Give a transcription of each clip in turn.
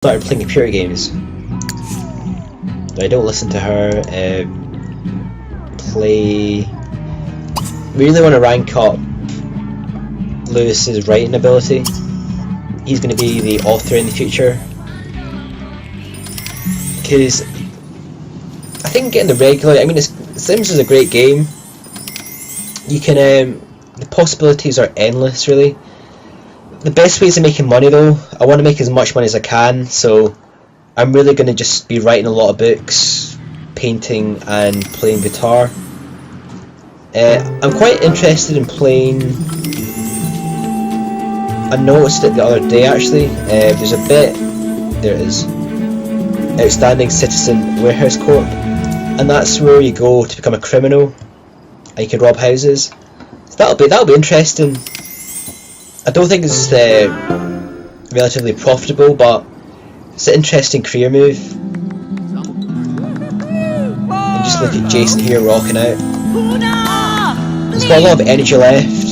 started playing computer games. I don't listen to her. We really want to rank up Lewis's writing ability. He's going to be the author in the future. Because I think getting the regular, I mean, Sims is a great game. You can, the possibilities are endless, really. The best ways of making money, though, I want to make as much money as I can, so I'm really going to just be writing a lot of books, painting and playing guitar. I'm quite interested in playing. I noticed it the other day actually. There's a bit, there it is, Outstanding Citizen Warehouse Corp, and that's where you go to become a criminal and you can rob houses. So that'll be interesting. I don't think it's relatively profitable, but it's an interesting career move. And just look at Jason here rocking out. He's got a lot of energy left.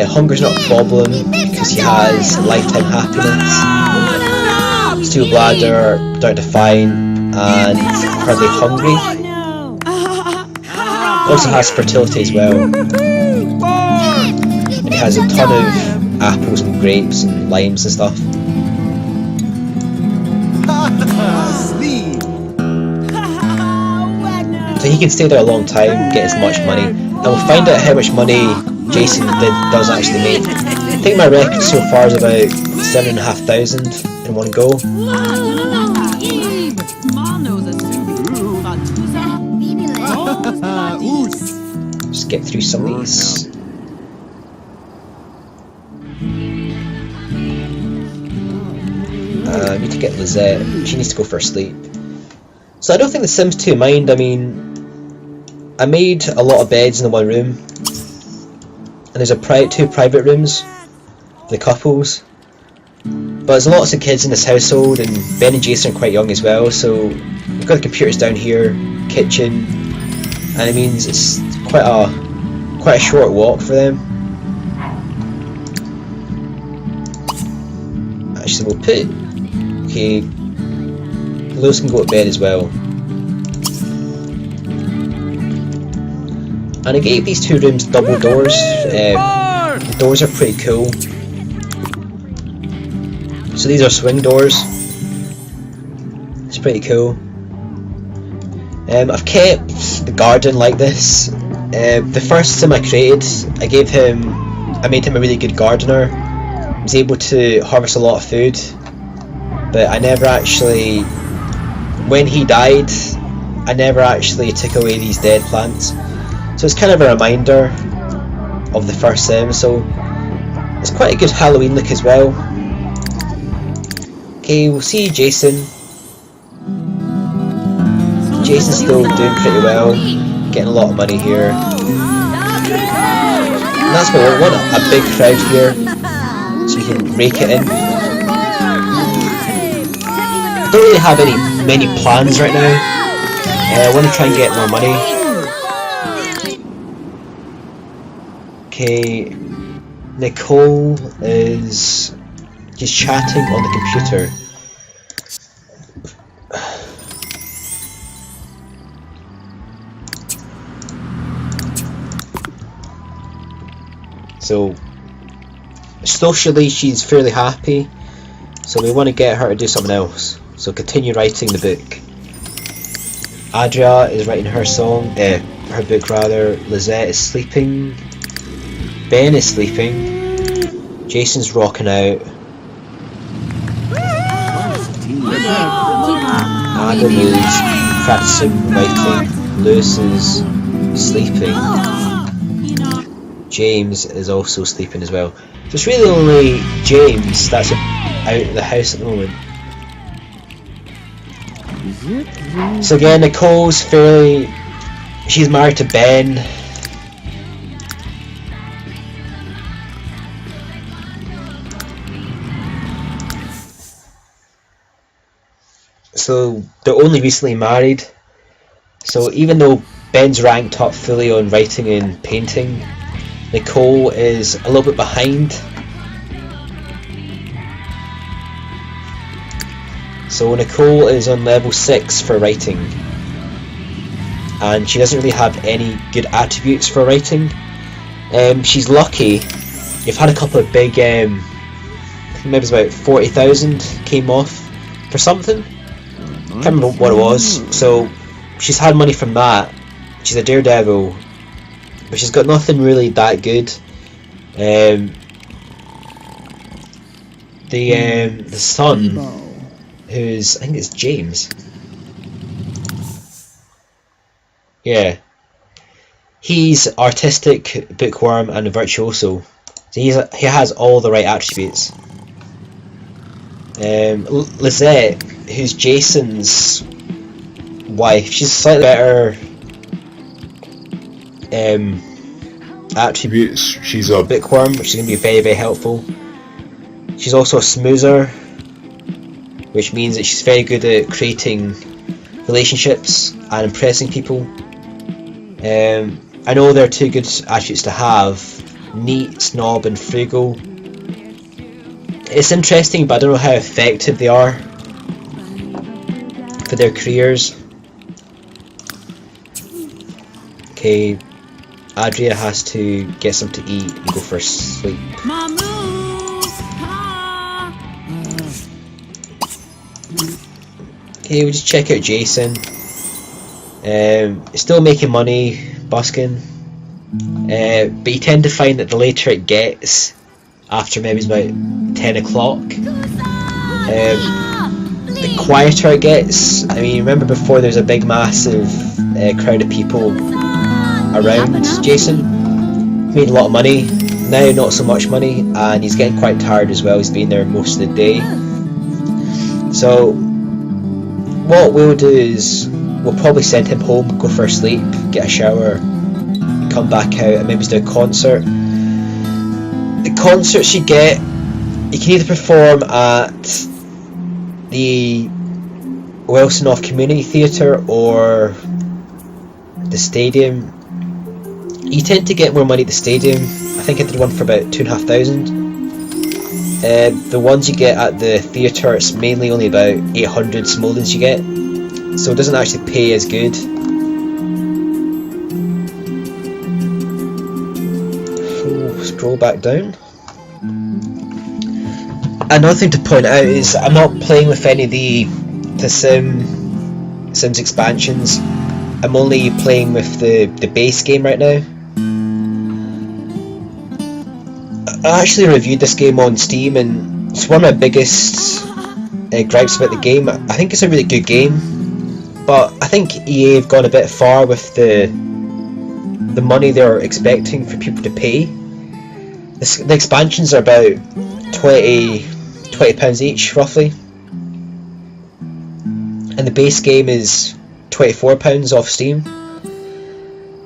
Hunger's not a problem because he has lifetime happiness. Steel bladder, down to fine, and hardly hungry. Also has fertility as well. And he has a ton of apples and grapes and limes and stuff. So he can stay there a long time, get as much money, and we'll find out how much money Jason does actually make. I think my record so far is about 7,500 in one go. Just get through some of these. I need to get Lizette. She needs to go for a sleep. So I don't think the Sims 2 mind. I mean, I made a lot of beds in the one room, and there's two private rooms for the couples. But there's lots of kids in this household, and Ben and Jason are quite young as well. So we've got the computers down here, kitchen, and it means it's quite a short walk for them. Actually, we'll put. Okay, Lewis can go to bed as well. And I gave these two rooms double doors. The doors are pretty cool. So these are swing doors. It's pretty cool. I've kept the garden like this. The first Sim I created, I made him a really good gardener. He was able to harvest a lot of food. But I never actually, when he died, I never actually took away these dead plants. So it's kind of a reminder of the first Sim, so it's quite a good Halloween look as well. Okay, we'll see Jason. Jason's still doing pretty well, getting a lot of money here. And that's what we want, a big crowd here, so we can rake it in. I don't really have many plans right now. I want to try and get more money. Okay, Nicole is just chatting on the computer. So socially she's fairly happy, so we want to get her to do something else. So continue writing the book. Adria is writing her her book rather. Lizette is sleeping. Ben is sleeping. Jason's rocking out. Adam is practicing writing. Lewis is sleeping. James is also sleeping as well. So it's really only James that's out of the house at the moment. So again, Nicole's she's married to Ben. So they're only recently married. So even though Ben's ranked up fully on writing and painting, Nicole is a little bit behind. So Nicole is on level 6 for writing, and she doesn't really have any good attributes for writing. She's lucky. You've had a couple of big, I think maybe it's about 40,000 came off for something. Can't remember what it was. So she's had money from that. She's a daredevil, but she's got nothing really that good. The son, who's, I think it's James. Yeah. He's artistic, bookworm, and a virtuoso. So he has all the right attributes. Lizette, who's Jason's wife, she's slightly better attributes. She's a bookworm, which is going to be very, very helpful. She's also a smoozer, which means that she's very good at creating relationships and impressing people. I know they're two good attributes to have: neat, snob, and frugal. It's interesting, but I don't know how effective they are for their careers. Okay, Adria has to get something to eat and go for sleep. Okay, we'll just check out Jason. Still making money, busking. But you tend to find that the later it gets, after maybe it's about 10 o'clock, the quieter it gets. I mean, remember before there was a big massive crowd of people around Jason? Made a lot of money, now not so much money, and he's getting quite tired as well. He's been there most of the day. So what we'll do is we'll probably send him home, go for a sleep, get a shower, come back out and maybe do a concert. The concerts you get, you can either perform at the Wellston Community Theatre or the stadium. You tend to get more money at the stadium. I think I did one for about 2,500. The ones you get at the theatre, it's mainly only about 800 simoleons you get, so it doesn't actually pay as good. Scroll back down. Another thing to point out is I'm not playing with any of the Sims expansions. I'm only playing with the base game right now. I actually reviewed this game on Steam, and it's one of my biggest gripes about the game. I think it's a really good game, but I think EA have gone a bit far with the money they're expecting for people to pay. The expansions are about £20 each, roughly, and the base game is £24 off Steam.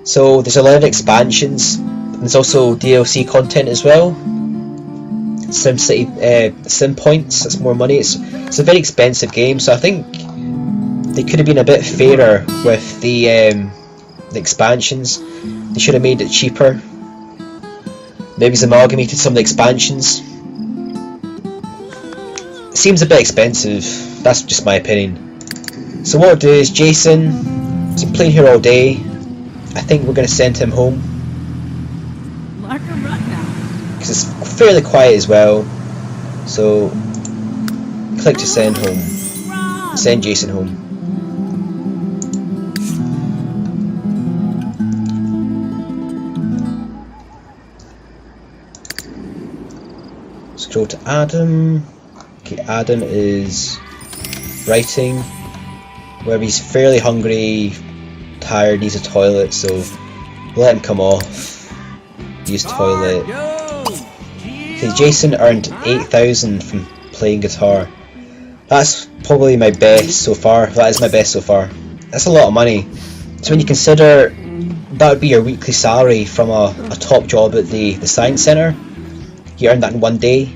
So there's a lot of expansions. There's also DLC content as well. SimCity Sim Points, that's more money. It's a very expensive game, so I think they could have been a bit fairer with the expansions. They should have made it cheaper. Maybe it's amalgamated some of the expansions. It seems a bit expensive, that's just my opinion. So what we'll do is Jason, he's been playing here all day. I think we're going to send him home, because it's fairly quiet as well. So click to send home. Send Jason home. Scroll to Adam. Okay, Adam is writing, where he's fairly hungry, tired, needs a toilet, so let him come off, use toilet. Okay, Jason earned 8,000 from playing guitar. That's probably my best so far. That is my best so far. That's a lot of money. So when you consider that would be your weekly salary from a top job at the science centre, you earn that in one day.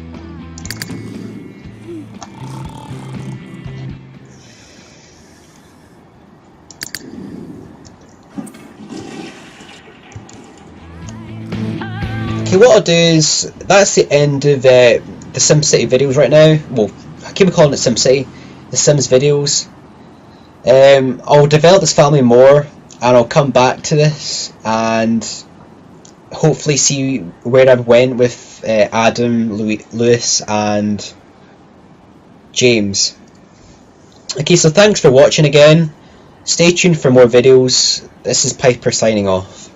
Okay, what I'll do is, that's the end of the SimCity videos right now. Well, I keep calling it SimCity. The Sims videos. I'll develop this family more, and I'll come back to this and hopefully see where I went with Adam, Lewis and James. Okay, so thanks for watching again. Stay tuned for more videos. This is Piper signing off.